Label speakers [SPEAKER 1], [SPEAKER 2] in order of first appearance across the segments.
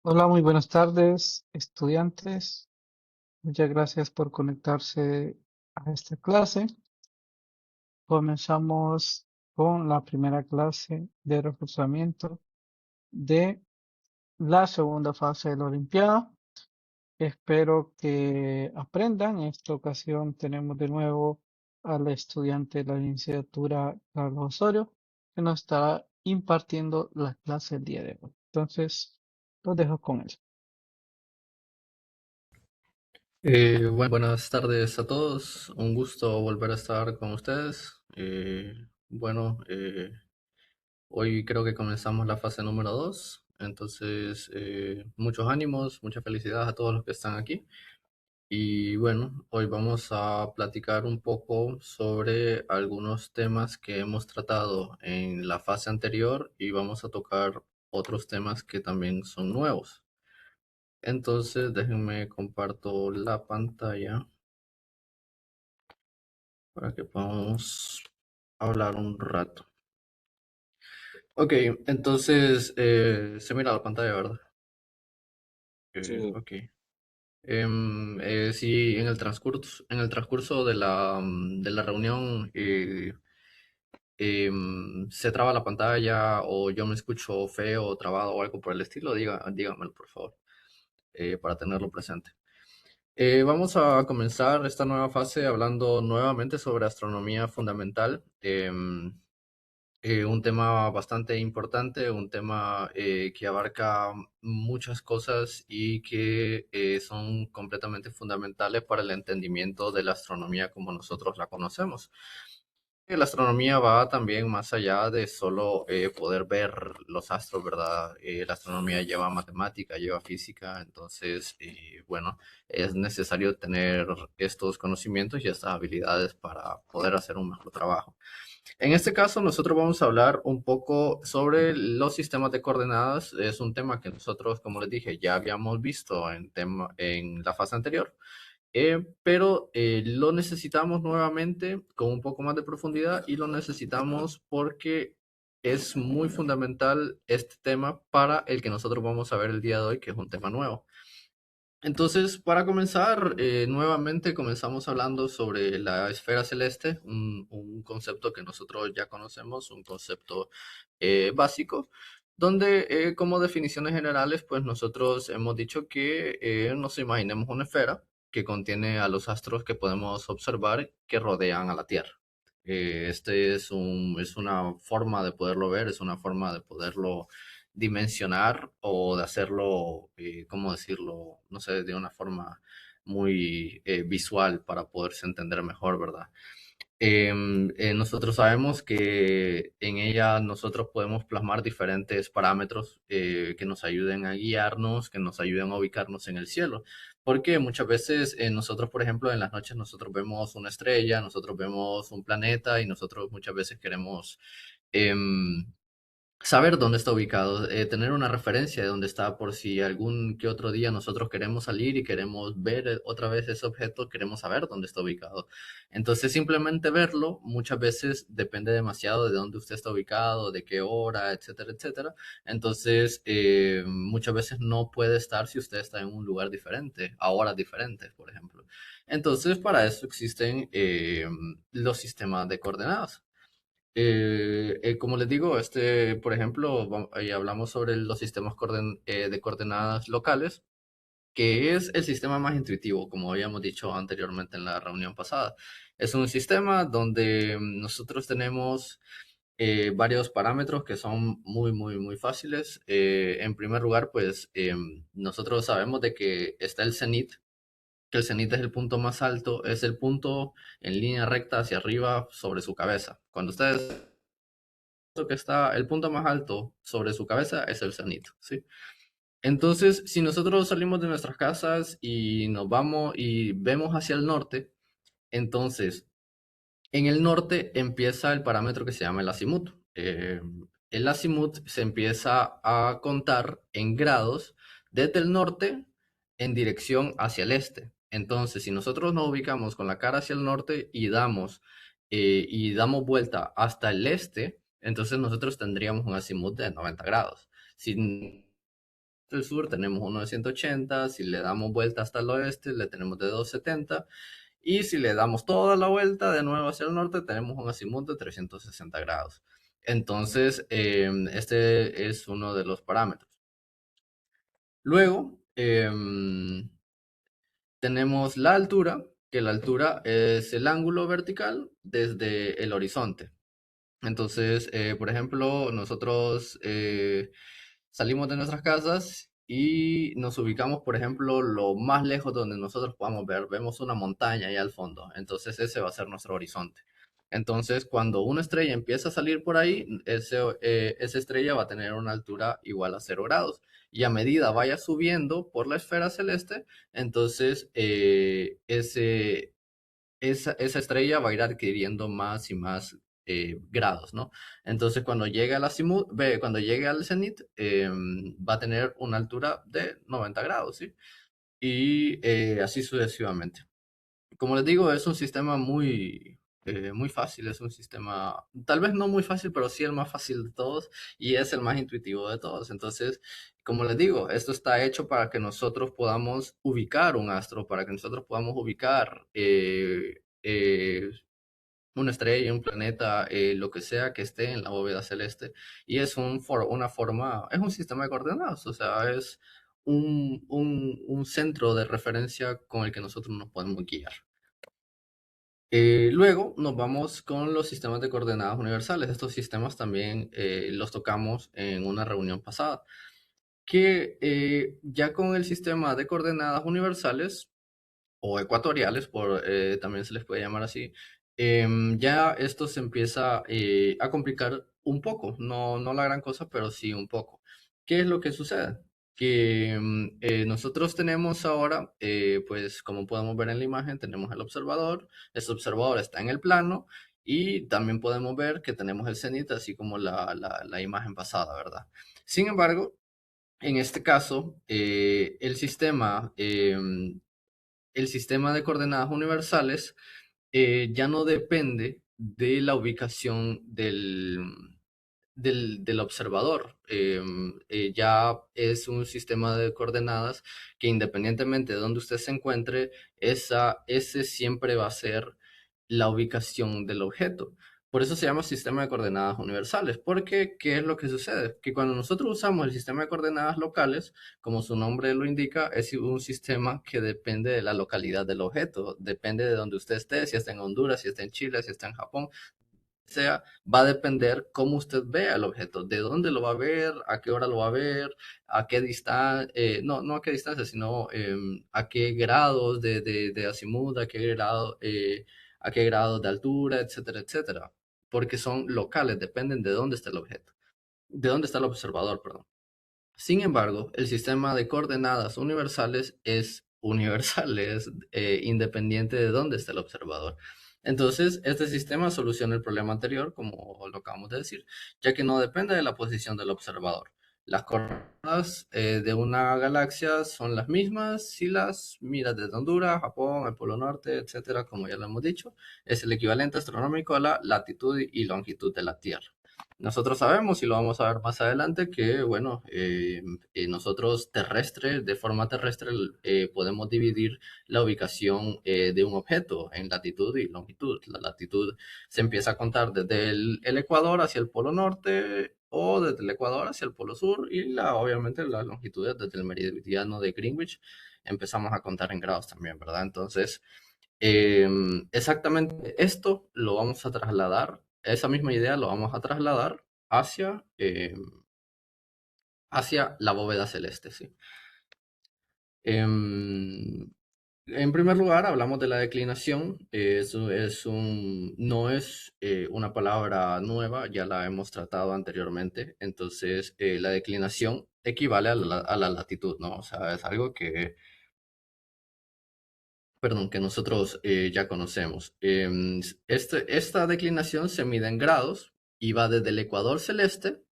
[SPEAKER 1] Hola, muy buenas tardes, estudiantes. Muchas gracias por conectarse a esta clase. Comenzamos con la primera clase de reforzamiento de la segunda fase de la Olimpiada. Espero que aprendan. En esta ocasión tenemos de nuevo al estudiante de la licenciatura Carlos Osorio, que nos estará impartiendo la clase el día de hoy. Entonces, los dejo con él.
[SPEAKER 2] Buenas tardes a todos. Un gusto volver a estar con ustedes. Hoy creo que comenzamos la fase número 2. Entonces, muchos ánimos, mucha felicidad a todos los que están aquí. Y bueno, hoy vamos a platicar un poco sobre algunos temas que hemos tratado en la fase anterior y vamos a tocar otros temas que también son nuevos. Entonces, déjenme comparto la pantalla para que podamos hablar un rato. Ok, entonces se mira la pantalla, ¿verdad?
[SPEAKER 1] Sí.
[SPEAKER 2] Ok. Sí, en el transcurso de la reunión se traba la pantalla o yo me escucho feo, trabado o algo por el estilo, dígamelo por favor, para tenerlo presente. Vamos a comenzar esta nueva fase hablando nuevamente sobre astronomía fundamental. Un tema bastante importante, un tema que abarca muchas cosas y que son completamente fundamentales para el entendimiento de la astronomía como nosotros la conocemos. La astronomía va también más allá de solo poder ver los astros, ¿verdad? La astronomía lleva matemática, lleva física, entonces, bueno, es necesario tener estos conocimientos y estas habilidades para poder hacer un mejor trabajo. En este caso, nosotros vamos a hablar un poco sobre los sistemas de coordenadas. Es un tema que nosotros, como les dije, ya habíamos visto en la fase anterior, pero lo necesitamos nuevamente con un poco más de profundidad y lo necesitamos porque es muy fundamental este tema para el que nosotros vamos a ver el día de hoy, que es un tema nuevo. Entonces, para comenzar, nuevamente comenzamos hablando sobre la esfera celeste, un concepto que nosotros ya conocemos, un concepto básico, donde como definiciones generales, pues nosotros hemos dicho que nos imaginemos una esfera que contiene a los astros que podemos observar que rodean a la Tierra. Es una forma de poderlo ver, es una forma de poderlo dimensionar o de hacerlo, ¿cómo decirlo? No sé, de una forma muy visual para poderse entender mejor, ¿verdad? Nosotros sabemos que en ella nosotros podemos plasmar diferentes parámetros que nos ayuden a guiarnos, que nos ayuden a ubicarnos en el cielo. Porque muchas veces nosotros, por ejemplo, en las noches nosotros vemos una estrella, nosotros vemos un planeta y nosotros muchas veces queremos em, saber dónde está ubicado, tener una referencia de dónde está por si algún que otro día nosotros queremos salir y queremos ver otra vez ese objeto, queremos saber dónde está ubicado. Entonces simplemente verlo muchas veces depende demasiado de dónde usted está ubicado, de qué hora, etcétera, etcétera. Entonces muchas veces no puede estar si usted está en un lugar diferente, a horas diferentes, por ejemplo. Entonces para eso existen los sistemas de coordenadas. Como les digo, por ejemplo, ahí hablamos sobre los sistemas de coordenadas locales, que es el sistema más intuitivo, como habíamos dicho anteriormente en la reunión pasada. Es un sistema donde nosotros tenemos varios parámetros que son muy, muy, muy fáciles. En primer lugar, pues nosotros sabemos de que está el cenit, que el cenit es el punto más alto, es el punto en línea recta hacia arriba sobre su cabeza. Cuando ustedes que está, el punto más alto sobre su cabeza es el cenit, ¿sí? Entonces, si nosotros salimos de nuestras casas y nos vamos y vemos hacia el norte, entonces en el norte empieza el parámetro que se llama el azimut. El azimut se empieza a contar en grados desde el norte en dirección hacia el este. Entonces, si nosotros nos ubicamos con la cara hacia el norte y damos vuelta hasta el este, entonces nosotros tendríamos un azimut de 90 grados. Si del sur tenemos uno de 180, si le damos vuelta hasta el oeste le tenemos de 270 y si le damos toda la vuelta de nuevo hacia el norte tenemos un azimut de 360 grados. Entonces, este es uno de los parámetros. Luego, tenemos la altura, que la altura es el ángulo vertical desde el horizonte. Entonces, por ejemplo, nosotros salimos de nuestras casas y nos ubicamos, por ejemplo, lo más lejos donde nosotros podamos ver. Vemos una montaña ahí al fondo. Entonces, ese va a ser nuestro horizonte. Entonces, cuando una estrella empieza a salir por ahí, esa estrella va a tener una altura igual a 0 grados. Y a medida vaya subiendo por la esfera celeste, entonces esa estrella va a ir adquiriendo más y más grados, ¿no? Entonces, cuando llegue al azimut, cuando llegue al cenit, va a tener una altura de 90 grados, ¿sí? Y así sucesivamente. Como les digo, es un sistema muy fácil, es un sistema, tal vez no muy fácil, pero sí el más fácil de todos y es el más intuitivo de todos. Entonces, como les digo, esto está hecho para que nosotros podamos ubicar un astro, para que nosotros podamos ubicar una estrella, un planeta, lo que sea que esté en la bóveda celeste. Y es una forma, es un sistema de coordenadas, o sea, es un centro de referencia con el que nosotros nos podemos guiar. Luego nos vamos con los sistemas de coordenadas universales. Estos sistemas también los tocamos en una reunión pasada, que ya con el sistema de coordenadas universales o ecuatoriales, también se les puede llamar así, ya esto se empieza a complicar un poco, no la gran cosa, pero sí un poco. ¿Qué es lo que sucede? Que nosotros tenemos ahora, pues como podemos ver en la imagen, tenemos el observador, este observador está en el plano y también podemos ver que tenemos el cenit, así como la imagen pasada, ¿verdad? Sin embargo, en este caso, el sistema de coordenadas universales ya no depende de la ubicación del observador. Ya es un sistema de coordenadas que independientemente de donde usted se encuentre, ese siempre va a ser la ubicación del objeto. Por eso se llama sistema de coordenadas universales, porque ¿qué es lo que sucede? Que cuando nosotros usamos el sistema de coordenadas locales, como su nombre lo indica, es un sistema que depende de la localidad del objeto, depende de donde usted esté, si está en Honduras, si está en Chile, si está en Japón, sea, va a depender cómo usted vea el objeto, de dónde lo va a ver, a qué hora lo va a ver, a qué distancia, no a qué distancia, sino a qué grados de azimut, a qué grados de altura, etcétera, etcétera, porque son locales, dependen de dónde está el objeto, de dónde está el observador, perdón. Sin embargo, el sistema de coordenadas universales es universal, es independiente de dónde está el observador. Entonces, este sistema soluciona el problema anterior, como lo acabamos de decir, ya que no depende de la posición del observador. Las coordenadas de una galaxia son las mismas si las miras desde Honduras, Japón, el Polo Norte, etcétera, como ya lo hemos dicho. Es el equivalente astronómico a la latitud y longitud de la Tierra. Nosotros sabemos, y lo vamos a ver más adelante, que, bueno, nosotros de forma terrestre, podemos dividir la ubicación de un objeto en latitud y longitud. La latitud se empieza a contar desde el Ecuador hacia el Polo Norte o desde el Ecuador hacia el Polo Sur y obviamente las longitudes desde el meridiano de Greenwich empezamos a contar en grados también, ¿verdad? Entonces, exactamente esto lo vamos a trasladar, esa misma idea lo vamos a trasladar hacia la bóveda celeste, ¿sí? En primer lugar, hablamos de la declinación. Eso no es una palabra nueva, ya la hemos tratado anteriormente. Entonces, la declinación equivale a la latitud, ¿no? O sea, es algo perdón, que nosotros ya conocemos. Esta declinación se mide en grados y va desde el ecuador celeste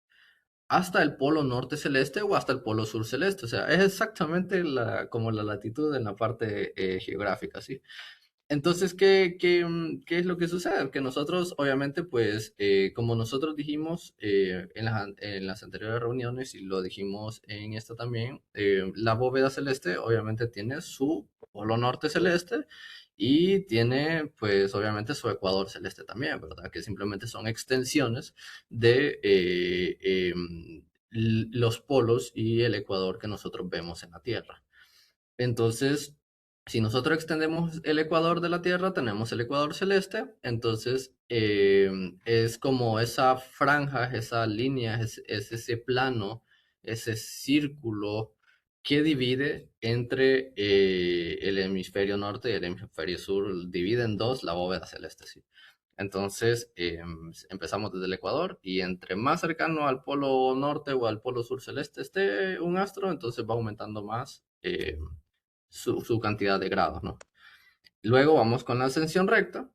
[SPEAKER 2] hasta el polo norte celeste o hasta el polo sur celeste. O sea, es exactamente como la latitud en la parte geográfica, ¿sí? Entonces, ¿qué es lo que sucede? Que nosotros, obviamente, pues, como nosotros dijimos en las anteriores reuniones y lo dijimos en esta también, la bóveda celeste obviamente tiene su polo norte celeste y tiene, pues, obviamente su ecuador celeste también, ¿verdad? Que simplemente son extensiones de los polos y el ecuador que nosotros vemos en la Tierra. Entonces, si nosotros extendemos el ecuador de la Tierra, tenemos el ecuador celeste. Entonces, es como esa franja, esa línea, es ese plano, ese círculo que divide entre el hemisferio norte y el hemisferio sur, divide en dos la bóveda celeste, sí. Entonces, empezamos desde el Ecuador y entre más cercano al polo norte o al polo sur celeste esté un astro, entonces va aumentando más su cantidad de grados, ¿no? Luego vamos con la ascensión recta,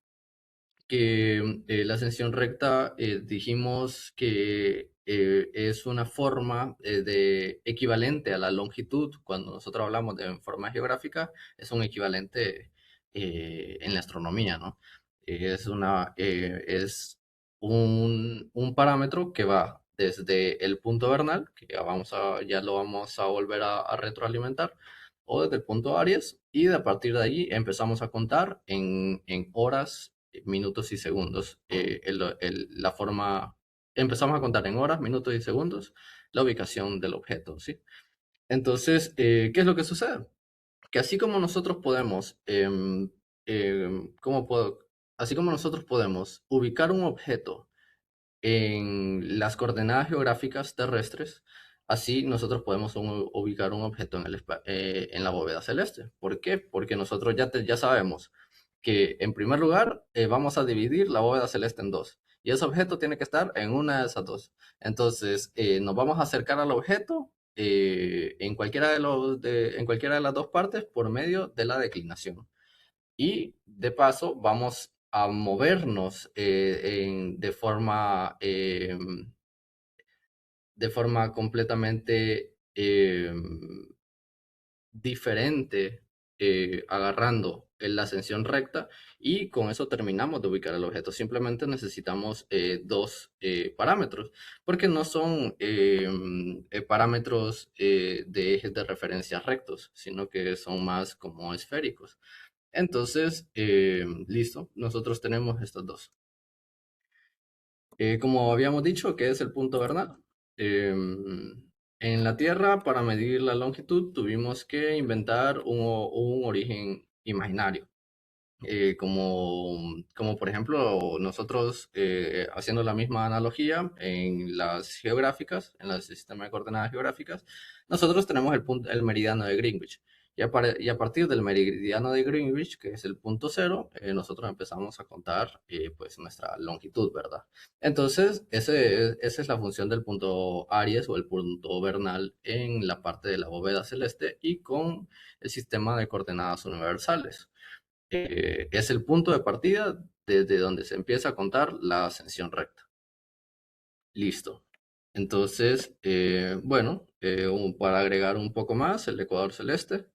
[SPEAKER 2] que la ascensión recta dijimos que es una forma de equivalente a la longitud. Cuando nosotros hablamos de forma geográfica, es un equivalente en la astronomía, ¿no? Es un parámetro que va desde el punto vernal, que ya lo vamos a volver a retroalimentar, o desde el punto Aries, y a partir de allí empezamos a contar en horas, minutos y segundos. Empezamos a contar en horas, minutos y segundos la ubicación del objeto, ¿sí? Entonces, ¿qué es lo que sucede? Que así como nosotros podemos, así como nosotros podemos ubicar un objeto en las coordenadas geográficas terrestres, así nosotros podemos ubicar un objeto en la bóveda celeste. ¿Por qué? Porque nosotros ya sabemos que en primer lugar vamos a dividir la bóveda celeste en dos. Y ese objeto tiene que estar en una de esas dos. Entonces, nos vamos a acercar al objeto en cualquiera de las dos partes por medio de la declinación. Y de paso vamos a movernos de forma completamente diferente, agarrando la ascensión recta, y con eso terminamos de ubicar el objeto. Simplemente necesitamos dos parámetros, porque no son parámetros de ejes de referencia rectos, sino que son más como esféricos. Entonces, listo, nosotros tenemos estos dos. Como habíamos dicho, ¿qué es el punto vernal? En la Tierra, para medir la longitud, tuvimos que inventar un origen imaginario. Como por ejemplo, nosotros, haciendo la misma analogía en las geográficas, en el sistema de coordenadas geográficas, nosotros tenemos el meridiano de Greenwich. Y a partir del meridiano de Greenwich, que es el punto cero, nosotros empezamos a contar pues nuestra longitud, ¿verdad? Entonces, esa es la función del punto Aries o el punto vernal en la parte de la bóveda celeste y con el sistema de coordenadas universales. Es el punto de partida desde donde se empieza a contar la ascensión recta. Listo. Entonces, bueno, para agregar un poco más, el ecuador celeste,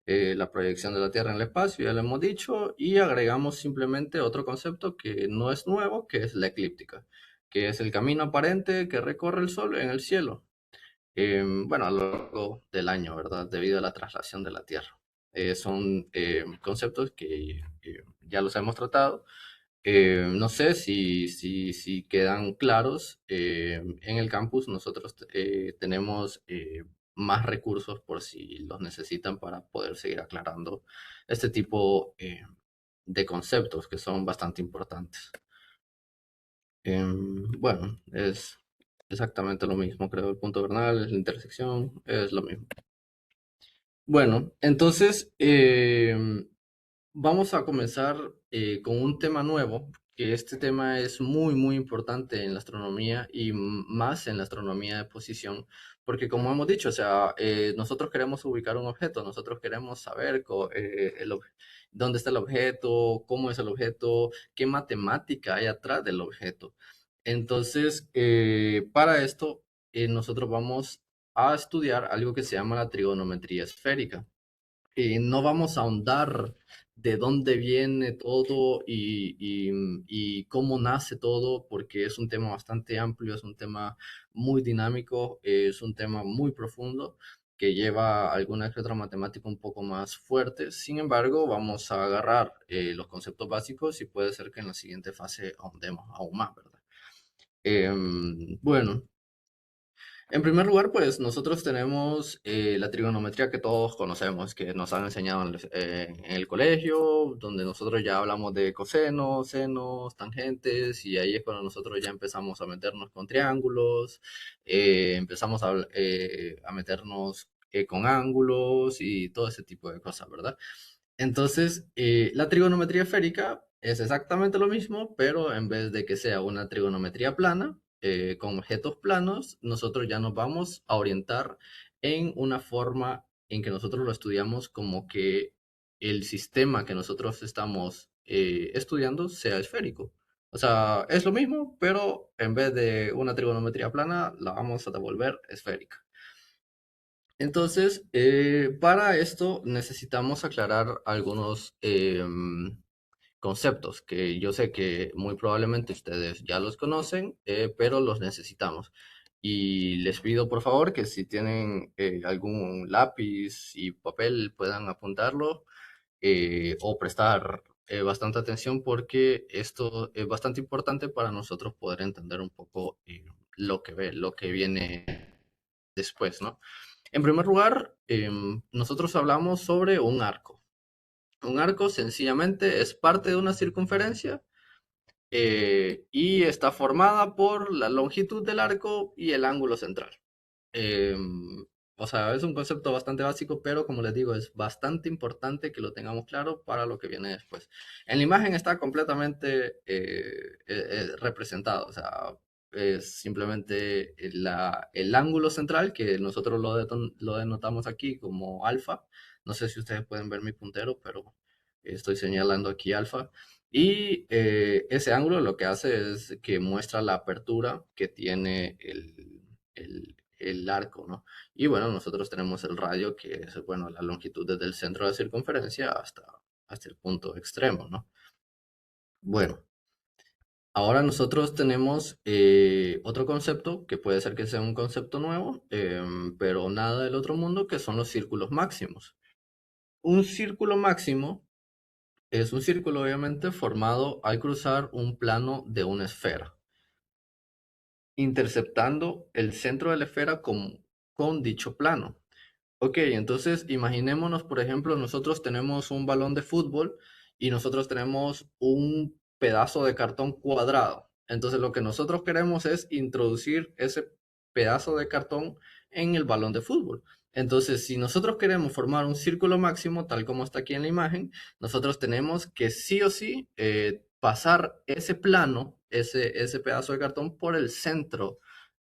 [SPEAKER 2] la proyección de la Tierra en el espacio, ya lo hemos dicho, y agregamos simplemente otro concepto que no es nuevo, que es la eclíptica, que es el camino aparente que recorre el Sol en el cielo. Bueno, a lo largo del año, ¿verdad? Debido a la traslación de la Tierra. Son conceptos que ya los hemos tratado. No sé si quedan claros. En el campus nosotros tenemos más recursos por si los necesitan para poder seguir aclarando este tipo de conceptos que son bastante importantes. Bueno, es exactamente lo mismo, creo. El punto vernal, la intersección, es lo mismo. Bueno, entonces vamos a comenzar con un tema nuevo, que este tema es muy, muy importante en la astronomía y más en la astronomía de posición, porque como hemos dicho, o sea, nosotros queremos ubicar un objeto, nosotros queremos saber dónde está el objeto, cómo es el objeto, qué matemática hay atrás del objeto. Entonces, para esto, nosotros vamos a estudiar algo que se llama la trigonometría esférica. No vamos a ahondar de dónde viene todo y cómo nace todo, porque es un tema bastante amplio, es un tema muy dinámico, es un tema muy profundo que lleva alguna que otra matemática un poco más fuerte. Sin embargo, vamos a agarrar los conceptos básicos y puede ser que en la siguiente fase ahondemos aún más, ¿verdad? Bueno, en primer lugar, pues nosotros tenemos la trigonometría que todos conocemos, que nos han enseñado en el colegio, donde nosotros ya hablamos de cosenos, senos, tangentes, y ahí es cuando nosotros ya empezamos a meternos con triángulos, empezamos a meternos con ángulos y todo ese tipo de cosas, ¿verdad? Entonces, la trigonometría esférica es exactamente lo mismo, pero en vez de que sea una trigonometría plana, con objetos planos, nosotros ya nos vamos a orientar en una forma en que nosotros lo estudiamos como que el sistema que nosotros estamos estudiando sea esférico. O sea, es lo mismo, pero en vez de una trigonometría plana, la vamos a devolver esférica. Entonces, para esto necesitamos aclarar algunos conceptos que yo sé que muy probablemente ustedes ya los conocen, pero los necesitamos. Y les pido por favor que si tienen algún lápiz y papel puedan apuntarlo o prestar bastante atención porque esto es bastante importante para nosotros poder entender un poco lo que viene después, ¿no? En primer lugar, nosotros hablamos sobre un arco. Un arco sencillamente es parte de una circunferencia y está formada por la longitud del arco y el ángulo central. O sea, es un concepto bastante básico, pero como les digo, es bastante importante que lo tengamos claro para lo que viene después. En la imagen está completamente representado, o sea, es simplemente el ángulo central, que nosotros lo denotamos aquí como alfa. No sé si ustedes pueden ver mi puntero, pero estoy señalando aquí alfa. Y ese ángulo lo que hace es que muestra la apertura que tiene el arco, ¿no? Y bueno, nosotros tenemos el radio, que es, bueno, la longitud desde el centro de la circunferencia hasta el punto extremo, ¿no? Bueno, ahora nosotros tenemos otro concepto, que puede ser que sea un concepto nuevo, pero nada del otro mundo, que son los círculos máximos. Un círculo máximo es un círculo, obviamente, formado al cruzar un plano de una esfera, interceptando el centro de la esfera con dicho plano. Ok, entonces imaginémonos, por ejemplo, nosotros tenemos un balón de fútbol y nosotros tenemos un pedazo de cartón cuadrado. Entonces lo que nosotros queremos es introducir ese pedazo de cartón en el balón de fútbol. Entonces, si nosotros queremos formar un círculo máximo, tal como está aquí en la imagen, nosotros tenemos que sí o sí pasar ese plano, ese pedazo de cartón por el centro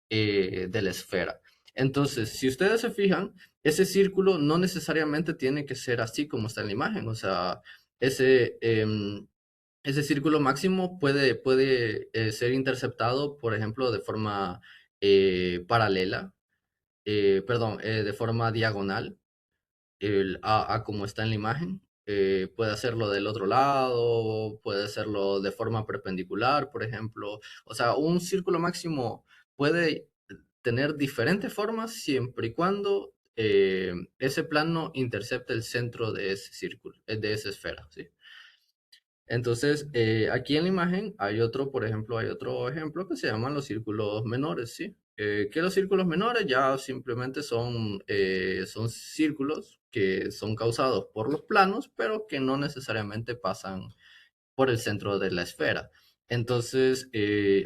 [SPEAKER 2] de la esfera. Entonces, si ustedes se fijan, ese círculo no necesariamente tiene que ser así como está en la imagen. O sea, ese, ese círculo máximo puede ser interceptado, por ejemplo, de forma paralela, perdón, de forma diagonal a como está en la imagen. Puede hacerlo del otro lado, puede hacerlo de forma perpendicular, por ejemplo. O sea, un círculo máximo puede tener diferentes formas siempre y cuando ese plano intercepte el centro de ese círculo, de esa esfera, ¿sí? Entonces, aquí en la imagen hay otro, por ejemplo, hay otro ejemplo que se llaman los círculos menores, ¿sí? Que los círculos menores ya simplemente son círculos que son causados por los planos, pero que no necesariamente pasan por el centro de la esfera. Entonces,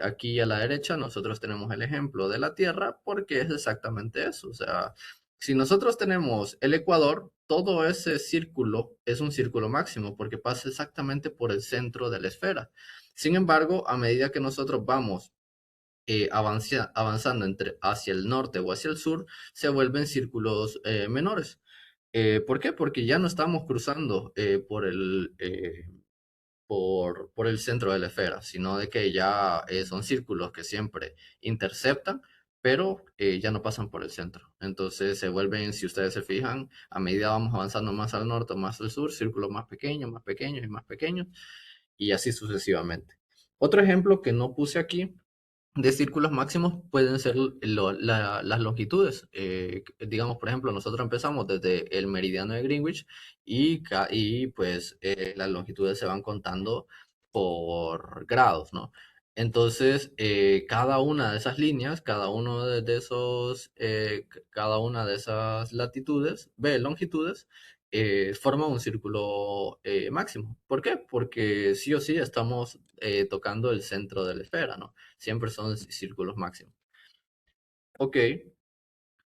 [SPEAKER 2] aquí a la derecha nosotros tenemos el ejemplo de la Tierra porque es exactamente eso. O sea, si nosotros tenemos el ecuador, todo ese círculo es un círculo máximo porque pasa exactamente por el centro de la esfera. Sin embargo, a medida que nosotros vamos avanzando hacia el norte o hacia el sur, se vuelven círculos menores. ¿Por qué? Porque ya no estamos cruzando por el centro de la esfera, sino de que ya son círculos que siempre interceptan, pero ya no pasan por el centro. Entonces se vuelven, si ustedes se fijan, a medida vamos avanzando más al norte o más al sur, círculos más pequeños y más pequeños, y así sucesivamente. Otro ejemplo que no puse aquí de círculos máximos pueden ser las longitudes. Digamos, por ejemplo, nosotros empezamos desde el meridiano de Greenwich y pues las longitudes se van contando por grados, ¿no? Entonces, cada una de esas líneas, cada una de esas longitudes, forma un círculo máximo. ¿Por qué? Porque sí o sí estamos tocando el centro de la esfera, ¿no? Siempre son círculos máximos. Ok,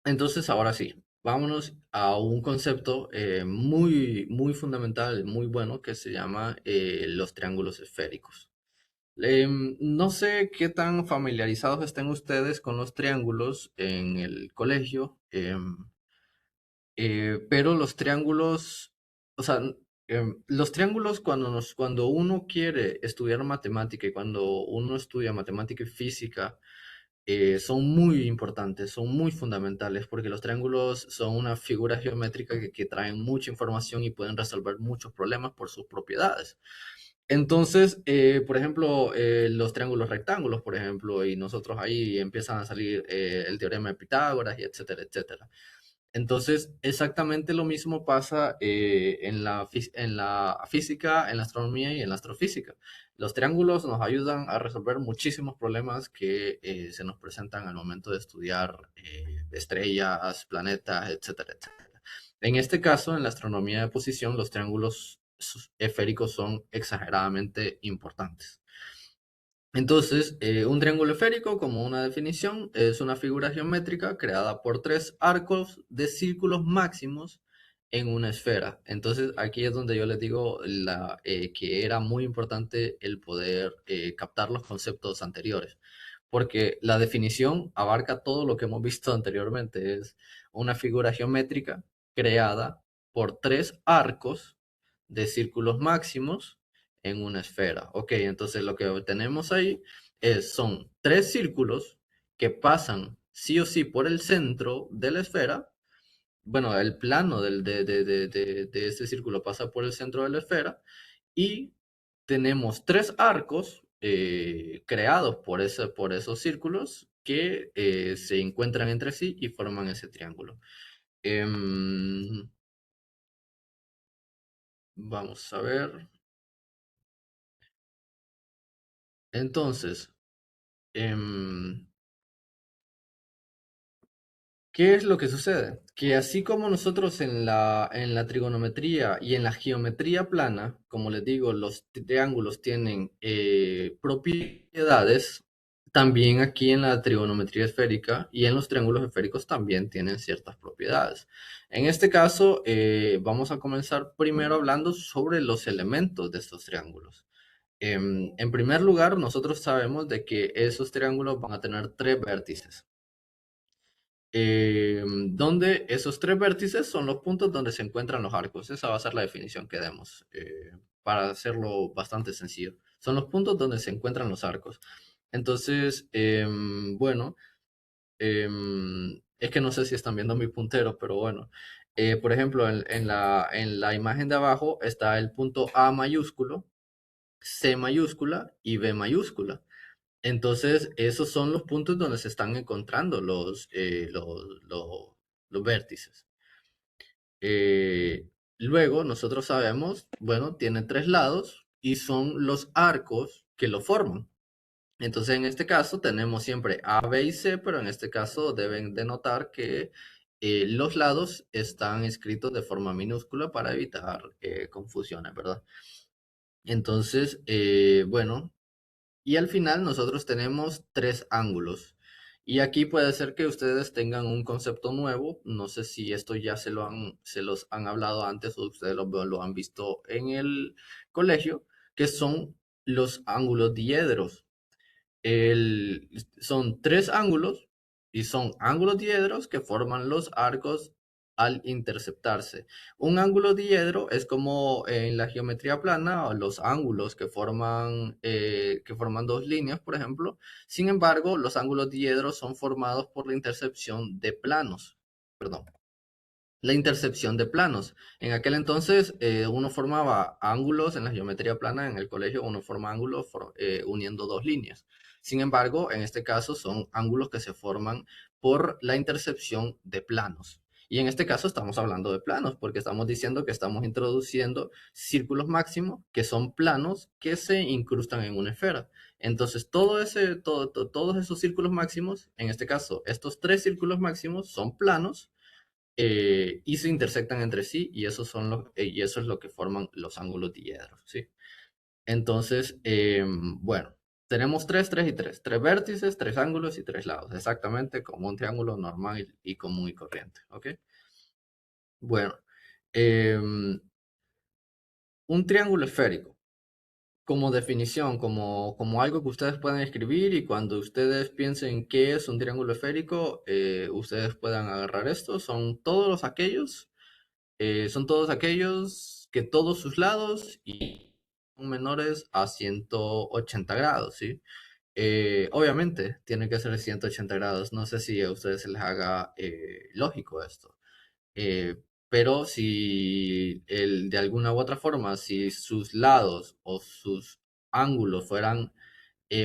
[SPEAKER 2] entonces ahora sí, vámonos a un concepto muy fundamental, muy bueno, que se llama los triángulos esféricos. No sé qué tan familiarizados estén ustedes con los triángulos en el colegio, pero los triángulos, o sea, los triángulos cuando uno quiere estudiar matemática y cuando uno estudia matemática y física, son muy importantes, son muy fundamentales, porque los triángulos son una figura geométrica que traen mucha información y pueden resolver muchos problemas por sus propiedades. Entonces, por ejemplo, los triángulos rectángulos, por ejemplo, y nosotros ahí empiezan a salir el teorema de Pitágoras y etcétera, etcétera. Entonces, exactamente lo mismo pasa en la física, en la astronomía y en la astrofísica. Los triángulos nos ayudan a resolver muchísimos problemas que se nos presentan al momento de estudiar estrellas, planetas, etcétera, etcétera. En este caso, en la astronomía de posición, los triángulos esféricos son exageradamente importantes. Entonces, un triángulo esférico, como una definición, es una figura geométrica creada por tres arcos de círculos máximos en una esfera. Entonces, aquí es donde yo les digo que era muy importante el poder captar los conceptos anteriores, porque la definición abarca todo lo que hemos visto anteriormente. Es una figura geométrica creada por tres arcos de círculos máximos en una esfera. Ok, entonces lo que tenemos ahí son tres círculos que pasan sí o sí por el centro de la esfera. Bueno, el plano de ese círculo pasa por el centro de la esfera y tenemos tres arcos creados por esos círculos que se encuentran entre sí y forman ese triángulo. Em, Vamos a ver. Entonces, em, ¿qué es lo que sucede? Que así como nosotros en la trigonometría y en la geometría plana, como les digo, los triángulos tienen propiedades, también aquí en la trigonometría esférica y en los triángulos esféricos también tienen ciertas propiedades. En este caso, vamos a comenzar primero hablando sobre los elementos de estos triángulos. En primer lugar, nosotros sabemos de que esos triángulos van a tener tres vértices, donde esos tres vértices son los puntos donde se encuentran los arcos. Esa va a ser la definición que demos, para hacerlo bastante sencillo. Son los puntos donde se encuentran los arcos. Entonces, bueno, es que no sé si están viendo mi puntero, pero bueno. Por ejemplo, en la imagen de abajo está el punto A mayúsculo, C mayúscula y B mayúscula. Entonces, esos son los puntos donde se están encontrando los vértices. Eh, Luego, nosotros sabemos, bueno, tiene tres lados y son los arcos que lo forman. Entonces, en este caso, tenemos siempre A, B y C, pero en este caso deben de notar que los lados están escritos de forma minúscula para evitar confusiones, ¿verdad? Entonces, bueno, y al final nosotros tenemos tres ángulos. Y aquí puede ser que ustedes tengan un concepto nuevo. No sé si esto ya se los han hablado antes o ustedes lo han visto en el colegio, que son los ángulos diedros. Son tres ángulos y son ángulos diedros que forman los arcos al interceptarse. Un ángulo diedro es como en la geometría plana, los ángulos que forman dos líneas, por ejemplo. Sin embargo, los ángulos diedros son formados por la intercepción de planos. Perdón, la intercepción de planos. En aquel entonces uno formaba ángulos en la geometría plana, en el colegio uno forma ángulos uniendo dos líneas. Sin embargo, en este caso son ángulos que se forman por la intercepción de planos. Y en este caso estamos hablando de planos, porque estamos diciendo que estamos introduciendo círculos máximos, que son planos que se incrustan en una esfera. Entonces, todos esos círculos máximos, en este caso, estos tres círculos máximos son planos y se intersectan entre sí y, y eso es lo que forman los ángulos diedros, ¿sí? Entonces, bueno, tenemos tres y tres vértices, tres ángulos y tres lados, exactamente como un triángulo normal y común y corriente, ¿ok? Bueno, un triángulo esférico, como definición, como algo que ustedes pueden escribir y cuando ustedes piensen qué es un triángulo esférico, ustedes puedan agarrar esto, son todos aquellos que todos sus lados y son menores a 180 grados, ¿sí? Obviamente, tiene que ser 180 grados. No sé si a ustedes se les haga lógico esto. Eh, pero si de alguna u otra forma, si sus lados o sus ángulos fueran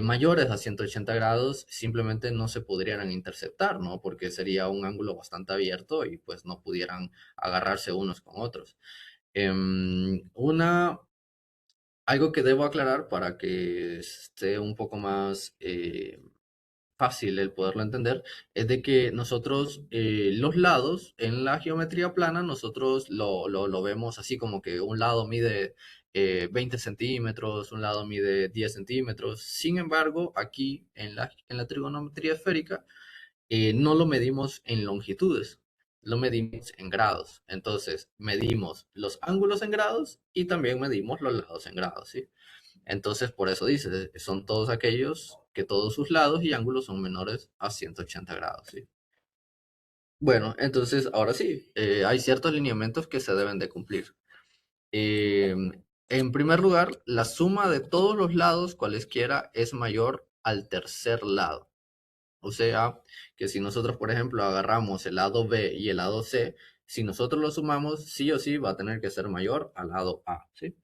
[SPEAKER 2] mayores a 180 grados, simplemente no se podrían interceptar, ¿no? Porque sería un ángulo bastante abierto y pues no pudieran agarrarse unos con otros. Algo que debo aclarar para que esté un poco más fácil el poderlo entender, es de que nosotros los lados en la geometría plana, nosotros lo vemos así como que un lado mide 20 centímetros, un lado mide 10 centímetros. Sin embargo, aquí en la trigonometría esférica, no lo medimos en longitudes, lo medimos en grados. Entonces, medimos los ángulos en grados y también medimos los lados en grados, ¿sí? Entonces, por eso dice, son todos aquellos que todos sus lados y ángulos son menores a 180 grados, ¿sí? Bueno, entonces, ahora sí, hay ciertos lineamientos que se deben de cumplir. Eh, en primer lugar, la suma de todos los lados, cualesquiera, es mayor al tercer lado. O sea, que si nosotros, por ejemplo, agarramos el lado B y el lado C, si nosotros lo sumamos, sí o sí va a tener que ser mayor al lado A, ¿sí?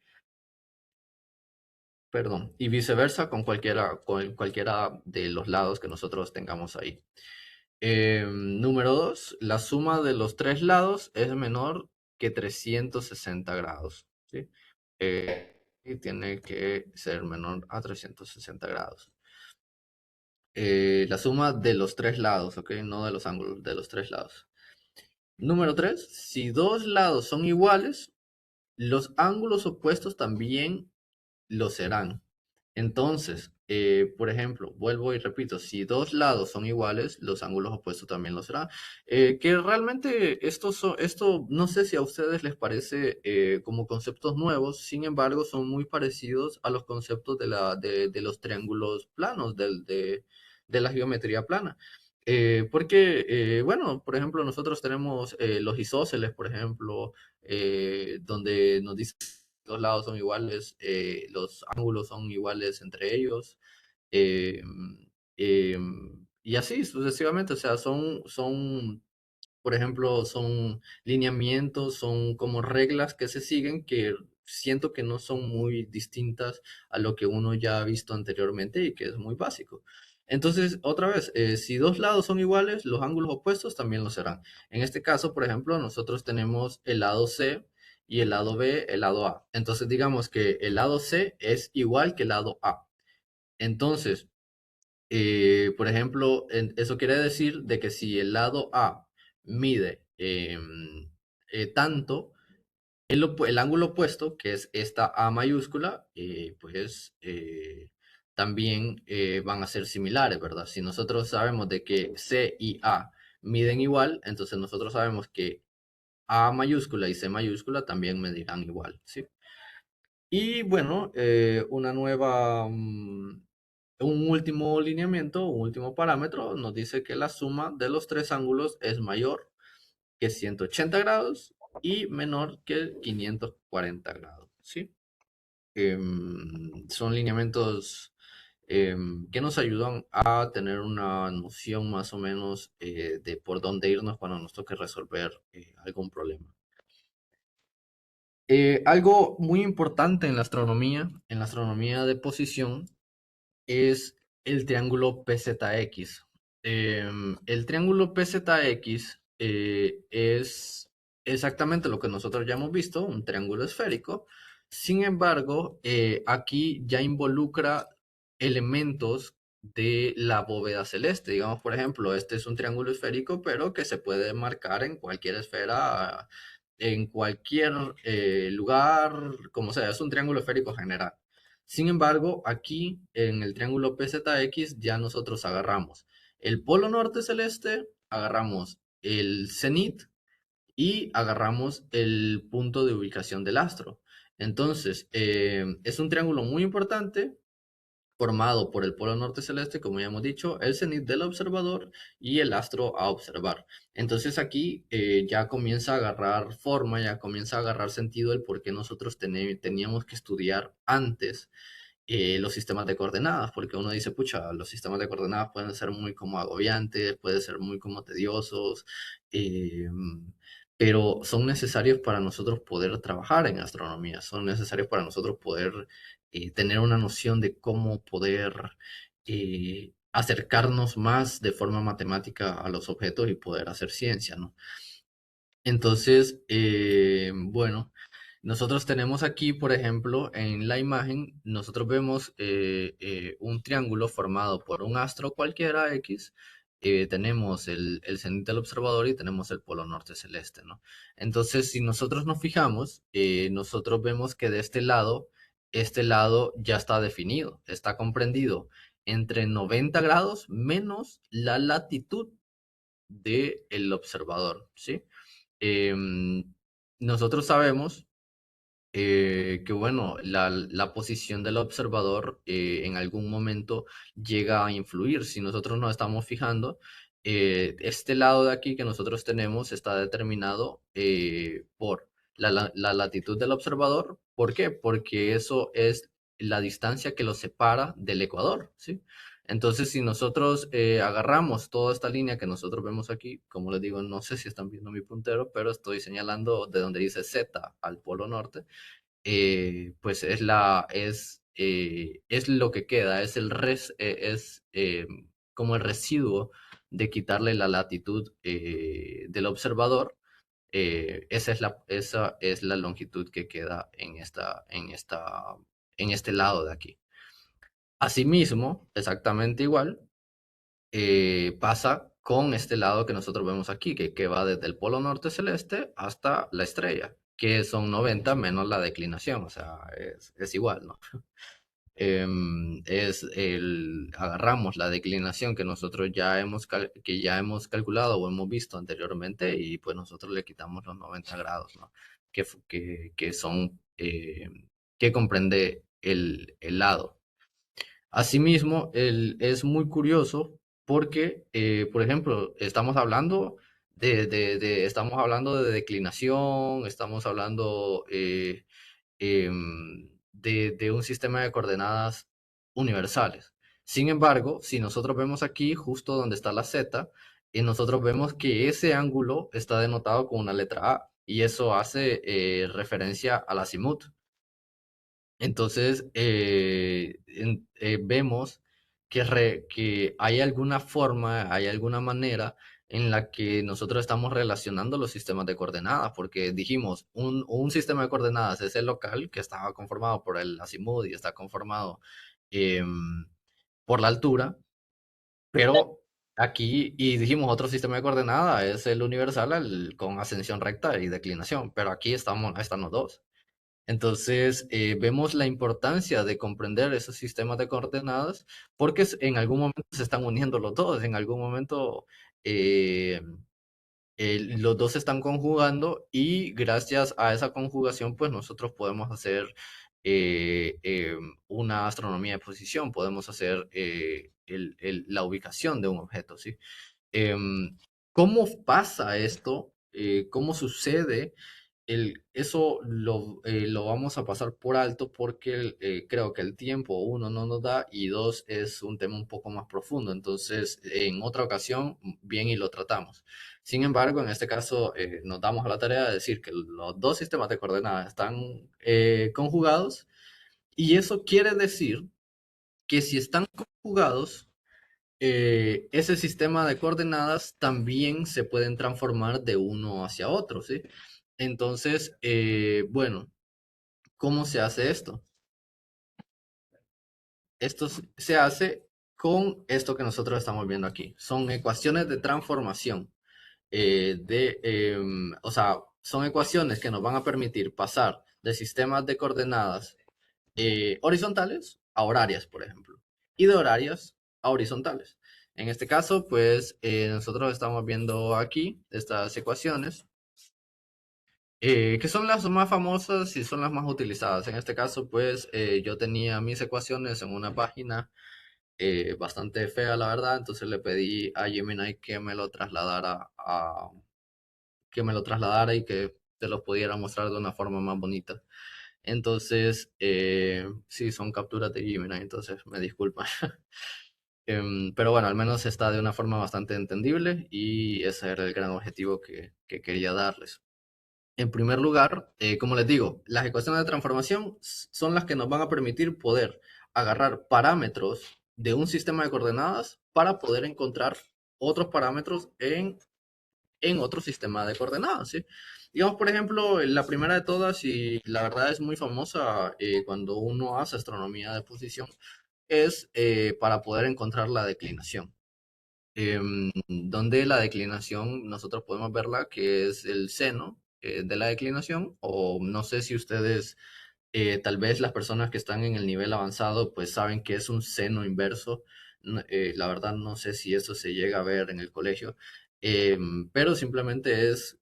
[SPEAKER 2] Perdón, y viceversa con cualquiera de los lados que nosotros tengamos ahí. Número 2, la suma de los tres lados es menor que 360 grados, ¿sí? Y tiene que ser menor a 360 grados. La suma de los tres lados, ¿ok? No de los ángulos, de los tres lados. Número 3, si dos lados son iguales, los ángulos opuestos también lo serán. Entonces, por ejemplo, vuelvo y repito, si dos lados son iguales, los ángulos opuestos también lo serán. Que realmente esto no sé si a ustedes les parece como conceptos nuevos, sin embargo, son muy parecidos a los conceptos de los triángulos planos, de la geometría plana. Bueno, por ejemplo, nosotros tenemos los isósceles, por ejemplo, donde nos dice los lados son iguales, los ángulos son iguales entre ellos, eh, eh, y así sucesivamente, o sea, por ejemplo, son lineamientos, son como reglas que se siguen que siento que no son muy distintas a lo que uno ya ha visto anteriormente y que es muy básico. Entonces, otra vez, si dos lados son iguales, los ángulos opuestos también lo serán. En este caso, por ejemplo, nosotros tenemos el lado C y el lado B, el lado A. Entonces, digamos que el lado C es igual que el lado A. Entonces, por ejemplo, eso quiere decir de que si el lado A mide tanto, el ángulo opuesto, que es esta A mayúscula, pues también van a ser similares, ¿verdad? Si nosotros sabemos de que C y A miden igual, entonces nosotros sabemos que A mayúscula y C mayúscula también medirán igual, ¿sí? Y bueno, un último lineamiento, un último parámetro nos dice que la suma de los tres ángulos es mayor que 180 grados y menor que 540 grados, ¿sí? Son lineamientos que nos ayudan a tener una noción más o menos de por dónde irnos cuando nos toque resolver algún problema. Algo muy importante en la astronomía de posición, es el triángulo PZX. El triángulo PZX es exactamente lo que nosotros ya hemos visto, un triángulo esférico. Sin embargo, aquí ya involucra elementos de la bóveda celeste. Digamos, por ejemplo, este es un triángulo esférico, pero que se puede marcar en cualquier esfera, en cualquier lugar, como sea, es un triángulo esférico general. Sin embargo, aquí en el triángulo PZX ya nosotros agarramos el polo norte celeste, agarramos el cenit y agarramos el punto de ubicación del astro. Entonces, es un triángulo muy importante formado por el polo norte celeste, como ya hemos dicho, el cenit del observador y el astro a observar. Entonces aquí ya comienza a agarrar forma, ya comienza a agarrar sentido el por qué nosotros teníamos que estudiar antes los sistemas de coordenadas, porque uno dice, pucha, los sistemas de coordenadas pueden ser muy como agobiantes, pueden ser muy como tediosos, eh, pero son necesarios para nosotros poder trabajar en astronomía, son necesarios para nosotros poder tener una noción de cómo poder acercarnos más de forma matemática a los objetos y poder hacer ciencia, ¿no? Entonces, bueno, nosotros tenemos aquí, por ejemplo, en la imagen, nosotros vemos un triángulo formado por un astro cualquiera X. Tenemos el cenit del observador y tenemos el polo norte celeste, ¿no? Entonces, si nosotros nos fijamos, nosotros vemos que de este lado ya está definido, está comprendido entre 90 grados menos la latitud del observador, ¿sí? Em, Nosotros sabemos que, bueno, la posición del observador en algún momento llega a influir. Si nosotros nos estamos fijando, este lado de aquí que nosotros tenemos está determinado por la latitud del observador. ¿Por qué? Porque eso es la distancia que lo separa del ecuador, ¿sí? Entonces, si nosotros agarramos toda esta línea que nosotros vemos aquí, como les digo, no sé si están viendo mi puntero, pero estoy señalando de donde dice Z al polo norte, pues es lo que queda, como el residuo de quitarle la latitud del observador. Esa es la longitud que queda en este lado de aquí. Asimismo, exactamente igual, pasa con este lado que nosotros vemos aquí, que va desde el polo norte celeste hasta la estrella, que son 90 menos la declinación, o sea, es igual, ¿no? Agarramos la declinación que nosotros que ya hemos calculado o hemos visto anteriormente y pues nosotros le quitamos los 90 grados, ¿no? Que son, que comprende el lado. Asimismo, es muy curioso porque, por ejemplo, estamos hablando estamos hablando de declinación, estamos hablando de un sistema de coordenadas universales. Sin embargo, si nosotros vemos aquí, justo donde está la Z, nosotros vemos que ese ángulo está denotado con una letra A y eso hace referencia al azimut. Entonces, vemos que hay alguna forma, hay alguna manera en la que nosotros estamos relacionando los sistemas de coordenadas, porque dijimos, un sistema de coordenadas es el local que estaba conformado por el azimut y está conformado por la altura, pero aquí, y dijimos, otro sistema de coordenadas es el universal con ascensión recta y declinación, pero aquí están los dos. Entonces, vemos la importancia de comprender esos sistemas de coordenadas porque en algún momento se están uniendo los dos, en algún momento eh, los dos se están conjugando y gracias a esa conjugación, pues nosotros podemos hacer una astronomía de posición, podemos hacer la ubicación de un objeto, ¿sí? Em, ¿Cómo pasa esto? cómo sucede eso lo vamos a pasar por alto porque creo que el tiempo, uno, no nos da y dos, es un tema un poco más profundo. Entonces, en otra ocasión, bien y lo tratamos. Sin embargo, en este caso, nos damos a la tarea de decir que los dos sistemas de coordenadas están conjugados y eso quiere decir que si están conjugados, ese sistema de coordenadas también se pueden transformar de uno hacia otro, ¿sí? Entonces, bueno, ¿cómo se hace esto? Esto se hace con esto que nosotros estamos viendo aquí. Son ecuaciones de transformación. O sea, son ecuaciones que nos van a permitir pasar de sistemas de coordenadas horizontales a horarias, por ejemplo, y de horarias a horizontales. En este caso, pues nosotros estamos viendo aquí estas ecuaciones que son las más famosas y son las más utilizadas. En este caso, pues yo tenía mis ecuaciones en una página bastante fea, la verdad, entonces le pedí a Gemini que me lo trasladara que me lo trasladara y que te los pudiera mostrar de una forma más bonita. Entonces, sí, son capturas de Gemini, entonces me disculpa. Pero bueno, al menos está de una forma bastante entendible y ese era el gran objetivo que quería darles. En primer lugar, como les digo, las ecuaciones de transformación son las que nos van a permitir poder agarrar parámetros de un sistema de coordenadas para poder encontrar otros parámetros en otro sistema de coordenadas, ¿sí? Digamos, por ejemplo, la primera de todas, y la verdad es muy famosa cuando uno hace astronomía de posición, es para poder encontrar la declinación. Donde la declinación nosotros podemos verla, que es el seno de la declinación, o no sé si ustedes, tal vez las personas que están en el nivel avanzado, pues saben que es un seno inverso. La verdad no sé si eso se llega a ver en el colegio, pero simplemente es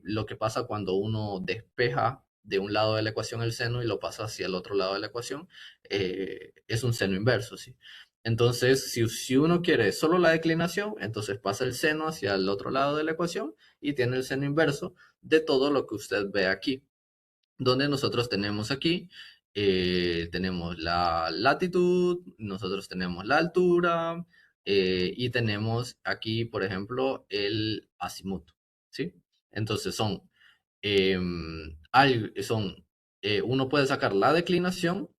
[SPEAKER 2] lo que pasa cuando uno despeja de un lado de la ecuación el seno y lo pasa hacia el otro lado de la ecuación, es un seno inverso, ¿sí? Entonces, si uno quiere solo la declinación, entonces pasa el seno hacia el otro lado de la ecuación y tiene el seno inverso de todo lo que usted ve aquí. Donde nosotros tenemos aquí, tenemos la latitud, nosotros tenemos la altura y tenemos aquí, por ejemplo, el azimut, ¿sí? Entonces son, uno puede sacar la declinación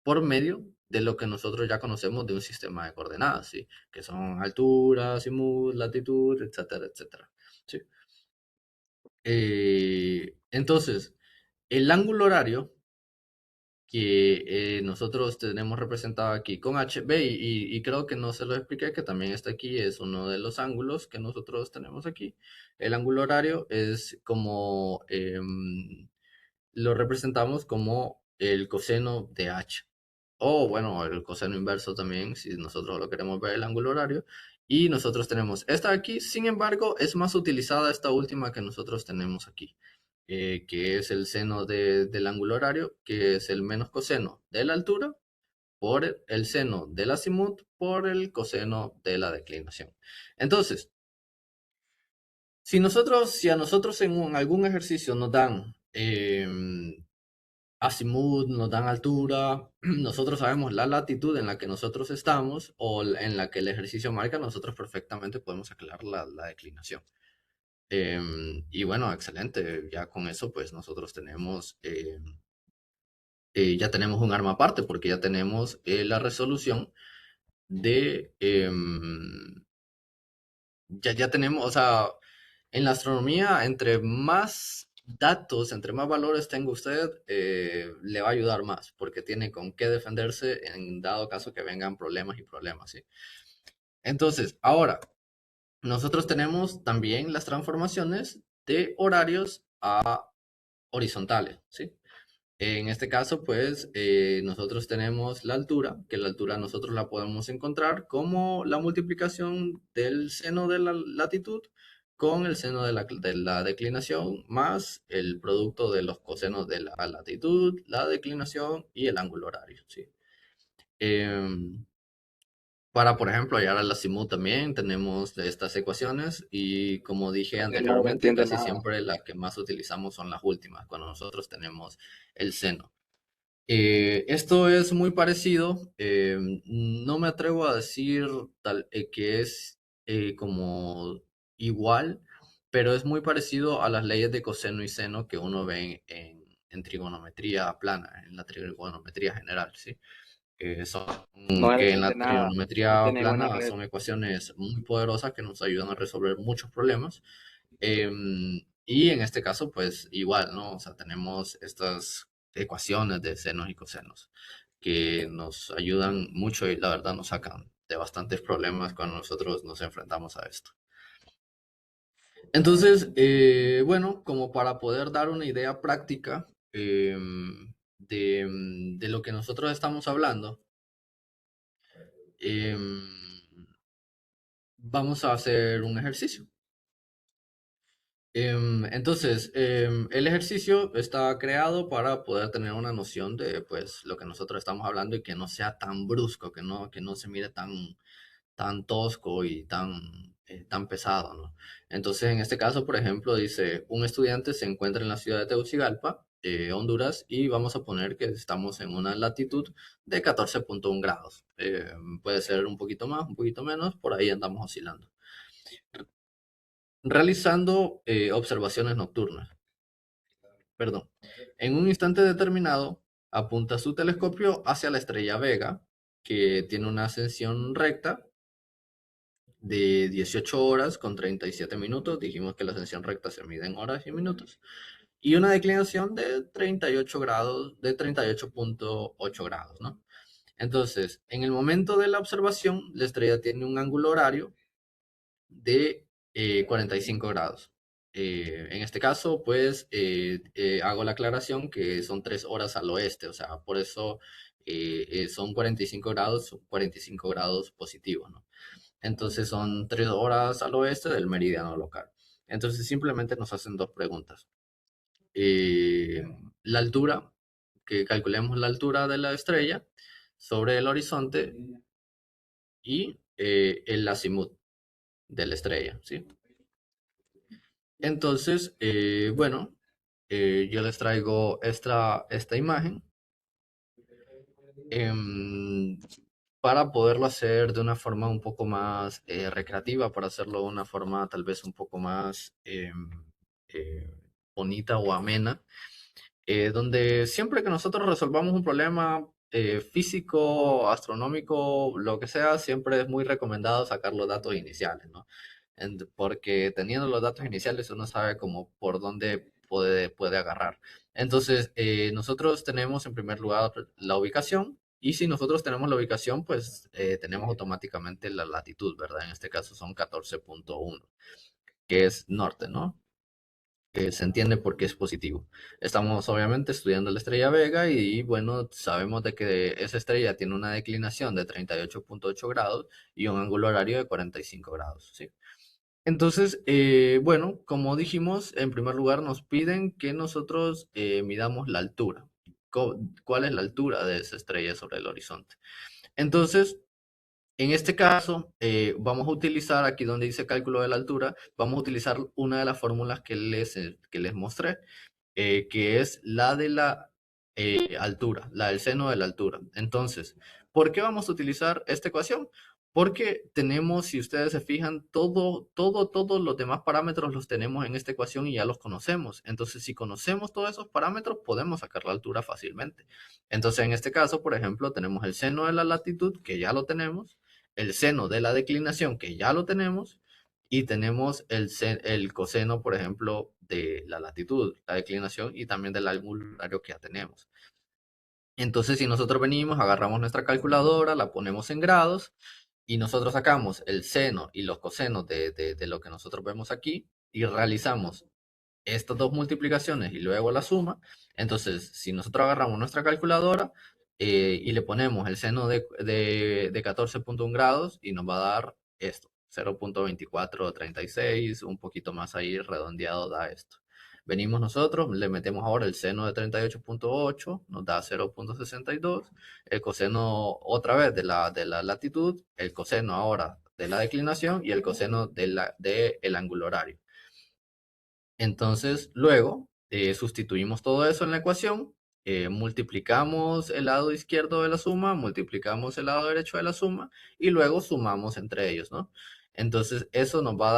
[SPEAKER 2] por medio de lo que nosotros ya conocemos de un sistema de coordenadas, ¿sí? Que son altura, azimut, latitud, etcétera, etcétera, ¿sí? Entonces, el ángulo horario que nosotros tenemos representado aquí con HB y creo que no se lo expliqué, que también está aquí, es uno de los ángulos que nosotros tenemos aquí. El ángulo horario es como, lo representamos como el coseno de H. O bueno, el coseno inverso también, si nosotros lo queremos ver el ángulo horario. Y nosotros tenemos esta aquí, sin embargo, es más utilizada esta última que nosotros tenemos aquí, que es el seno del ángulo horario, que es el menos coseno de la altura por el seno del azimut por el coseno de la declinación. Entonces, si a nosotros en algún ejercicio nos dan azimut, nos dan altura, nosotros sabemos la latitud en la que nosotros estamos o en la que el ejercicio marca, nosotros perfectamente podemos aclarar la declinación. Y bueno, excelente, ya con eso pues nosotros tenemos, ya tenemos un arma aparte porque ya tenemos la resolución de, ya tenemos, o sea, en la astronomía, entre más datos, entre más valores tenga usted, le va a ayudar más, porque tiene con qué defenderse en dado caso que vengan problemas y problemas, ¿sí? Entonces, ahora, nosotros tenemos también las transformaciones de horarios a horizontales, ¿sí? En este caso, pues, nosotros tenemos la altura, que la altura nosotros la podemos encontrar como la multiplicación del seno de la latitud con el seno de la declinación más el producto de los cosenos de la latitud, la declinación y el ángulo horario, ¿sí? Em, Para, por ejemplo, hallar al azimut también tenemos estas ecuaciones y como dije
[SPEAKER 3] No me
[SPEAKER 2] anteriormente,
[SPEAKER 3] entiende
[SPEAKER 2] casi
[SPEAKER 3] nada.
[SPEAKER 2] siempre las que más utilizamos son las últimas, cuando nosotros tenemos el seno. Esto es muy parecido, no me atrevo a decir que es como igual, pero es muy parecido a las leyes de coseno y seno que uno ve en trigonometría plana, en la trigonometría general, ¿sí? Son
[SPEAKER 3] No me
[SPEAKER 2] que en
[SPEAKER 3] entiende
[SPEAKER 2] la
[SPEAKER 3] nada. No
[SPEAKER 2] trigonometría
[SPEAKER 3] tiene buena
[SPEAKER 2] plana
[SPEAKER 3] red.
[SPEAKER 2] son ecuaciones muy poderosas que nos ayudan a resolver muchos problemas. Y en este caso, pues igual, ¿no? O sea, tenemos estas ecuaciones de senos y cosenos que nos ayudan mucho y la verdad nos sacan de bastantes problemas cuando nosotros nos enfrentamos a esto. Entonces, bueno, como para poder dar una idea práctica de lo que nosotros estamos hablando, em, vamos a hacer un ejercicio. Entonces, el ejercicio está creado para poder tener una noción de pues lo que nosotros estamos hablando y que no sea tan brusco, que no se mire tan tosco y tan pesado, ¿no? Entonces, en este caso, por ejemplo, dice, un estudiante se encuentra en la ciudad de Tegucigalpa, Honduras, y vamos a poner que estamos en una latitud de 14,1 grados. Puede ser un poquito más, un poquito menos, por ahí andamos oscilando. Realizando observaciones nocturnas. Perdón. En un instante determinado, apunta su telescopio hacia la estrella Vega, que tiene una ascensión recta de 18 horas con 37 minutos. Dijimos que la ascensión recta se mide en horas y minutos. Y una declinación de 38 grados, de 38,8 grados, ¿no? Entonces, en el momento de la observación, la estrella tiene un ángulo horario de 45 grados. En este caso, pues hago la aclaración que son 3 horas al oeste, o sea, por eso son 45 grados positivos, ¿no? Entonces son 3 horas al oeste del meridiano local. Entonces simplemente nos hacen dos preguntas. Eh, la altura, que calculemos la altura de la estrella sobre el horizonte y el azimut de la estrella, ¿sí? Entonces, bueno, yo les traigo esta imagen em, para poderlo hacer de una forma un poco más recreativa, para hacerlo de una forma tal vez un poco más eh, bonita o amena, donde siempre que nosotros resolvamos un problema físico, astronómico, lo que sea, siempre es muy recomendado sacar los datos iniciales, ¿no? Porque teniendo los datos iniciales uno sabe como por dónde puede agarrar. Entonces, nosotros tenemos en primer lugar la ubicación y si nosotros tenemos la ubicación, pues tenemos automáticamente la latitud, ¿verdad? En este caso son 14,1, que es norte, ¿no? Se entiende por qué es positivo. Estamos obviamente estudiando la estrella Vega y bueno, sabemos de que esa estrella tiene una declinación de 38,8 grados y un ángulo horario de 45 grados, ¿sí? Entonces, bueno, como dijimos, en primer lugar nos piden que nosotros midamos la altura. ¿Cuál es la altura de esa estrella sobre el horizonte? Entonces, en este caso, vamos a utilizar aquí donde dice cálculo de la altura, vamos a utilizar una de las fórmulas que les mostré, que es la de la altura, la del seno de la altura. Entonces, ¿por qué vamos a utilizar esta ecuación? Porque tenemos, si ustedes se fijan, todos los demás parámetros los tenemos en esta ecuación y ya los conocemos. Entonces, si conocemos todos esos parámetros, podemos sacar la altura fácilmente. Entonces, en este caso, por ejemplo, tenemos el seno de la latitud, que ya lo tenemos, el seno de la declinación, que ya lo tenemos, y tenemos el coseno, por ejemplo, de la latitud, la declinación y también del ángulo horario que ya tenemos. Entonces, si nosotros venimos, agarramos nuestra calculadora, la ponemos en grados y nosotros sacamos el seno y los cosenos de lo que nosotros vemos aquí y realizamos estas dos multiplicaciones y luego la suma, entonces si nosotros agarramos nuestra calculadora y le ponemos el seno de 14,1 grados y nos va a dar esto, 0,2436, un poquito más ahí redondeado da esto. Venimos nosotros, le metemos ahora el seno de 38.8, nos da 0.62, el coseno otra vez de la latitud, el coseno ahora de la declinación y el coseno del ángulo horario. Entonces, luego sustituimos todo eso en la ecuación, multiplicamos el lado izquierdo de la suma, multiplicamos el lado derecho de la suma y luego sumamos entre ellos, ¿no? Entonces, eso nos va a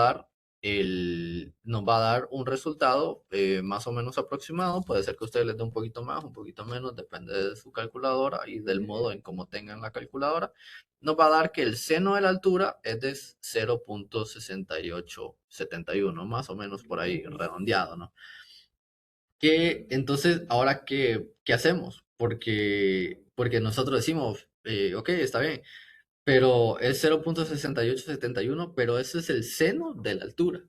[SPEAKER 2] dar un resultado más o menos aproximado. Puede ser que a ustedes les dé un poquito más, un poquito menos, depende de su calculadora y del modo en cómo tengan la calculadora. Nos va a dar que el seno de la altura es de 0.6871, más o menos por ahí, redondeado, ¿no? Entonces, ahora, ¿qué hacemos? Porque nosotros decimos, ok, está bien, pero es 0.6871, pero ese es el seno de la altura.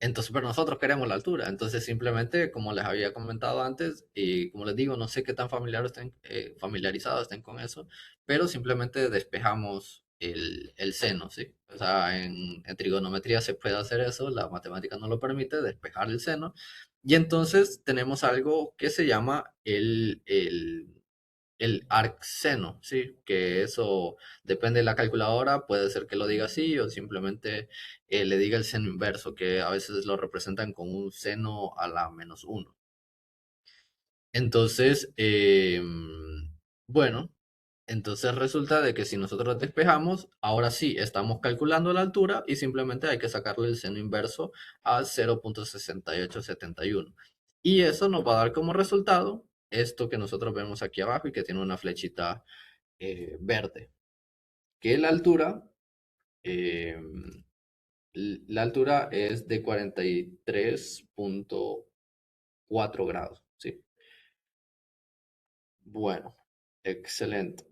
[SPEAKER 2] Entonces, pero nosotros queremos la altura. Entonces, simplemente, como les había comentado antes, y como les digo, no sé qué tan familiarizados estén con eso, pero simplemente despejamos el seno, ¿sí? O sea, en trigonometría se puede hacer eso, la matemática no lo permite, despejar el seno. Y entonces tenemos algo que se llama el arcseno, ¿sí? Que eso depende de la calculadora, puede ser que lo diga así o simplemente le diga el seno inverso, que a veces lo representan con un seno a la -1. Entonces, bueno, entonces resulta de que si nosotros despejamos, ahora sí estamos calculando la altura y simplemente hay que sacarle el seno inverso a 0.6871. Y eso nos va a dar como resultado esto que nosotros vemos aquí abajo y que tiene una flechita verde, que eh, la altura es de 43.4 grados, ¿sí? Bueno, excelente.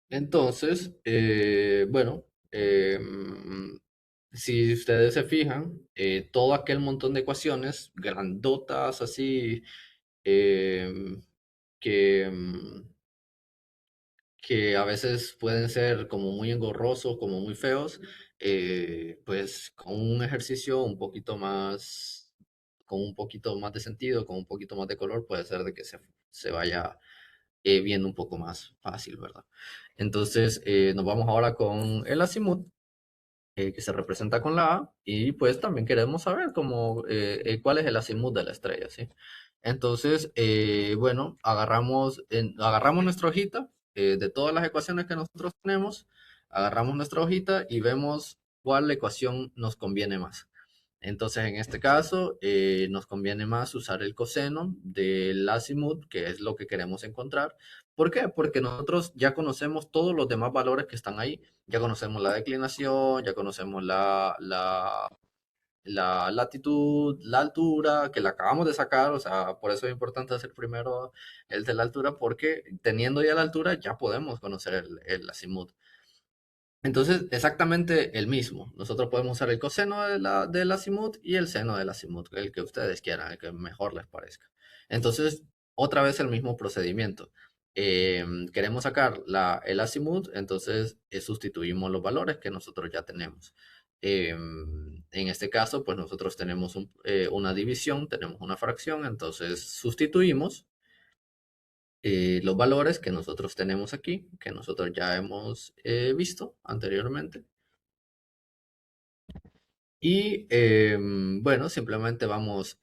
[SPEAKER 2] Entonces, bueno, si ustedes se fijan, todo aquel montón de ecuaciones grandotas así, em, que, que a veces pueden ser como muy engorrosos, como muy feos, pues con un ejercicio con un poquito más de sentido, con un poquito más de color, puede ser de que se vaya viendo un poco más fácil, ¿verdad? Entonces, nos vamos ahora con el azimut, que se representa con la A, y pues también queremos saber cuál es el azimut de la estrella, ¿sí? Entonces, bueno, agarramos nuestra hojita de todas las ecuaciones que nosotros tenemos, agarramos nuestra hojita y vemos cuál ecuación nos conviene más. Entonces, en este caso, nos conviene más usar el coseno del azimut, que es lo que queremos encontrar. ¿Por qué? Porque nosotros ya conocemos todos los demás valores que están ahí. Ya conocemos la declinación, ya conocemos la latitud, la altura, que la acabamos de sacar. O sea, por eso es importante hacer primero el de la altura, porque teniendo ya la altura, ya podemos conocer el azimut. Entonces, exactamente el mismo. Nosotros podemos usar el coseno del azimut y el seno del azimut, el que ustedes quieran, el que mejor les parezca. Entonces, otra vez el mismo procedimiento. Queremos sacar el azimut, entonces sustituimos los valores que nosotros ya tenemos. En este caso, pues nosotros tenemos una división, tenemos una fracción, entonces sustituimos los valores que nosotros tenemos aquí, que nosotros ya hemos visto anteriormente. Y bueno, simplemente vamos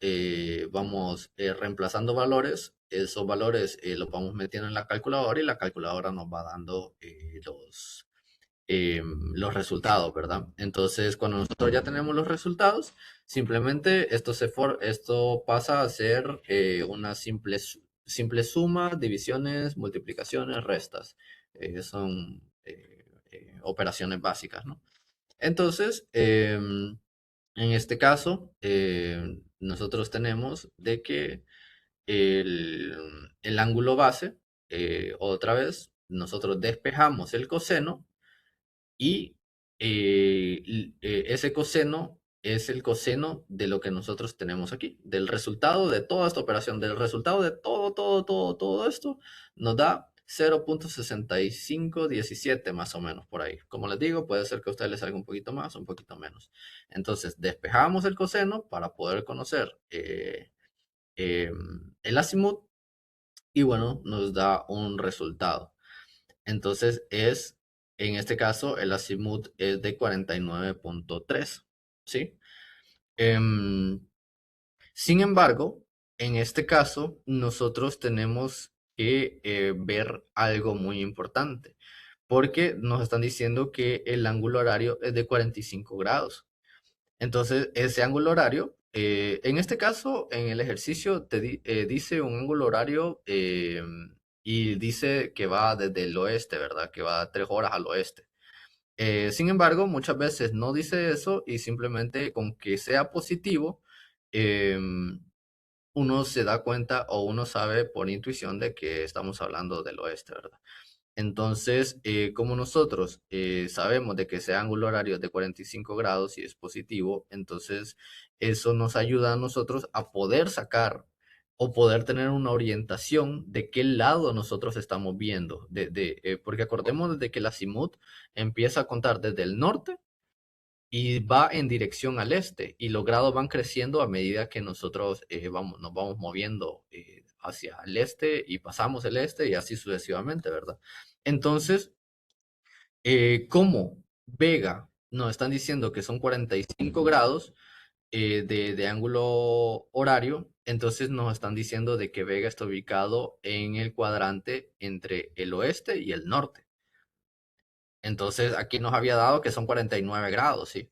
[SPEAKER 2] reemplazando valores. Esos valores los vamos metiendo en la calculadora y la calculadora nos va dando los resultados, ¿verdad? Entonces, cuando nosotros ya tenemos los resultados, simplemente esto pasa a ser una simple suma, divisiones, multiplicaciones, restas. Son operaciones básicas, ¿no? Entonces, en este caso, nosotros tenemos de que el ángulo base, otra vez, nosotros despejamos el coseno y ese coseno es el coseno de lo que nosotros tenemos aquí, del resultado de toda esta operación, del resultado de todo esto, nos da 0.6517 más o menos por ahí. Como les digo, puede ser que a ustedes les salga un poquito más o un poquito menos. Entonces, despejamos el coseno para poder conocer el azimut y bueno, nos da un resultado. Entonces en este caso, el azimut es de 49.3, ¿sí? Em, Sin embargo, en este caso, nosotros tenemos que ver algo muy importante, porque nos están diciendo que el ángulo horario es de 45 grados. Entonces, ese ángulo horario, en este caso, en el ejercicio dice un ángulo horario y dice que va desde el oeste, ¿verdad? Que va 3 horas al oeste. Sin embargo, muchas veces no dice eso y simplemente con que sea positivo, em, uno se da cuenta o uno sabe por intuición de que estamos hablando del oeste, ¿verdad? Entonces, como nosotros sabemos de que ese ángulo horario es de 45 grados y es positivo, entonces eso nos ayuda a nosotros a poder sacar o poder tener una orientación de qué lado nosotros estamos viendo. Porque acordemos de que la azimut empieza a contar desde el norte y va en dirección al este y los grados van creciendo a medida que nosotros nos vamos moviendo hacia el este y pasamos el este y así sucesivamente, ¿verdad? Entonces, como Vega nos están diciendo que son 45 grados de ángulo horario, entonces nos están diciendo de que Vega está ubicado en el cuadrante entre el oeste y el norte. Entonces aquí nos había dado que son 49 grados, ¿sí?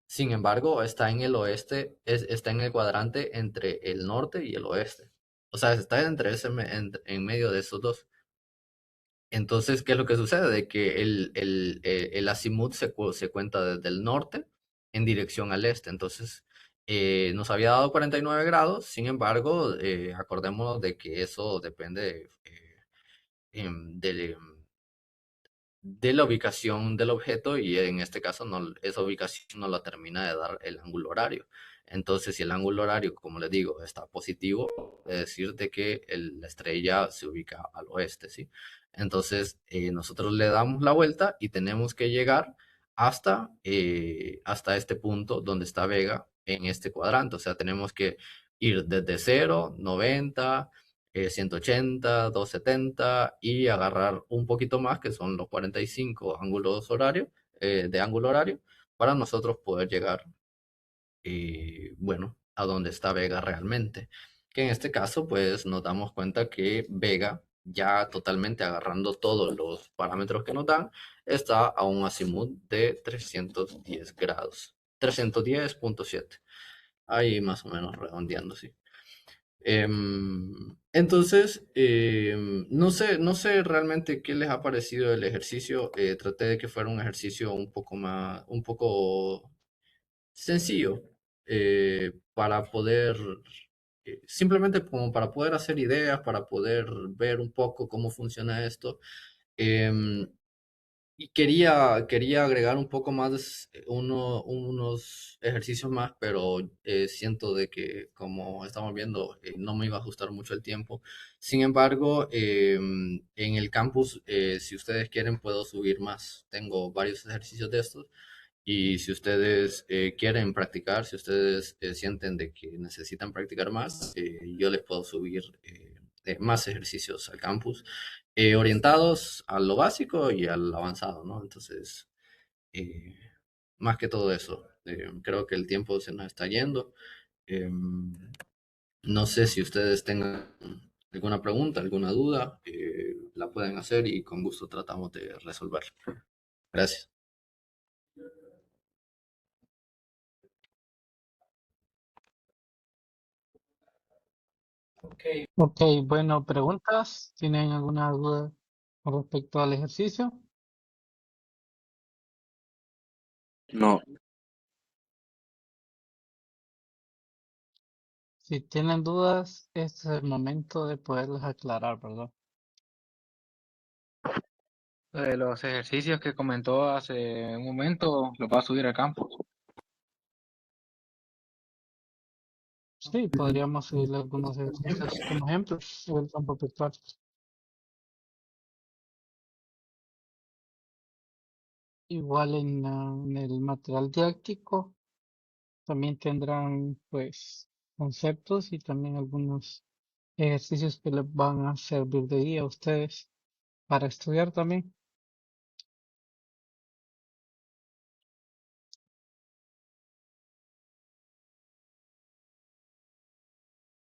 [SPEAKER 2] Sin embargo, está en el oeste, está en el cuadrante entre el norte y el oeste. O sea, está en medio de esos dos. Entonces, ¿qué es lo que sucede? De que el azimut se cuenta desde el norte en dirección al este. Entonces, nos había dado 49 grados, sin embargo, acordémonos de que eso depende del de la ubicación del objeto y en este caso no, esa ubicación no la termina de dar el ángulo horario. Entonces, si el ángulo horario, como les digo, está positivo, es decir, de que la estrella se ubica al oeste, ¿sí? Entonces, nosotros le damos la vuelta y tenemos que llegar hasta este punto donde está Vega en este cuadrante. O sea, tenemos que ir desde 0, 90, 180, 270 y agarrar un poquito más, que son los 45 ángulos horarios, de ángulo horario, para nosotros poder llegar, bueno, a donde está Vega realmente. Que en este caso, pues nos damos cuenta que Vega, ya totalmente agarrando todos los parámetros que nos dan, está a un azimut de 310 grados. 310.7. Ahí más o menos redondeando, sí. Entonces, no sé realmente qué les ha parecido el ejercicio. Traté de que fuera un ejercicio un poco sencillo para poder, simplemente como para poder hacer ideas, para poder ver un poco cómo funciona esto. Em, y quería agregar un poco más, unos ejercicios más, pero siento de que, como estamos viendo, no me iba a ajustar mucho el tiempo. Sin embargo, en el campus, si ustedes quieren, puedo subir más. Tengo varios ejercicios de estos. Y si ustedes quieren practicar, si ustedes sienten de que necesitan practicar más, yo les puedo subir más ejercicios al campus orientados a lo básico y al avanzado, ¿no? Entonces, eh, más que todo eso, creo que el tiempo se nos está yendo. No sé si ustedes tengan alguna pregunta, alguna duda, la pueden hacer y con gusto tratamos de resolverla. Gracias.
[SPEAKER 1] Ok, bueno, preguntas. ¿Tienen alguna duda con respecto al ejercicio?
[SPEAKER 3] No,
[SPEAKER 1] Si tienen dudas, este es el momento de poderlas aclarar, ¿verdad?
[SPEAKER 4] De los ejercicios que comentó hace un momento, los va a subir al campus.
[SPEAKER 1] Sí, podríamos subirle algunos ejercicios como ejemplos del campo virtual. igual en el material didáctico también tendrán pues conceptos y también algunos ejercicios que les van a servir de guía a ustedes para estudiar también.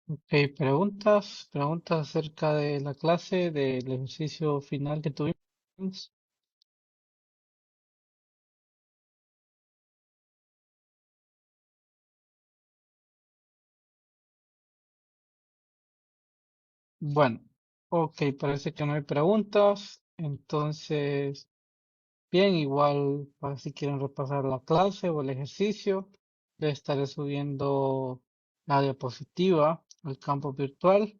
[SPEAKER 1] Ok, preguntas acerca de la clase, del ejercicio final que tuvimos. Bueno, ok, parece que no hay preguntas. Entonces, bien, igual para si quieren repasar la clase o el ejercicio, les estaré subiendo la diapositiva al campo virtual.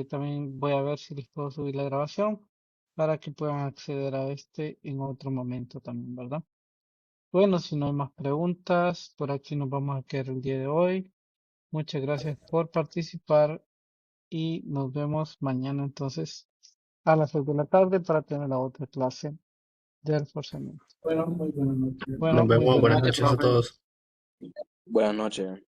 [SPEAKER 1] También voy a ver si les puedo subir la grabación para que puedan acceder a este en otro momento también, ¿verdad? Bueno, si no hay más preguntas, por aquí nos vamos a quedar el día de hoy. Muchas gracias por participar y nos vemos mañana entonces a las 6 de la tarde para tener la otra clase de reforzamiento. Bueno, muy buenas noches.
[SPEAKER 2] Nos
[SPEAKER 1] Bueno, muy
[SPEAKER 2] vemos,
[SPEAKER 1] buenas
[SPEAKER 2] buenas
[SPEAKER 4] Gracias,
[SPEAKER 2] noches a
[SPEAKER 1] noches.
[SPEAKER 4] profe.
[SPEAKER 2] todos.
[SPEAKER 3] Buenas noches.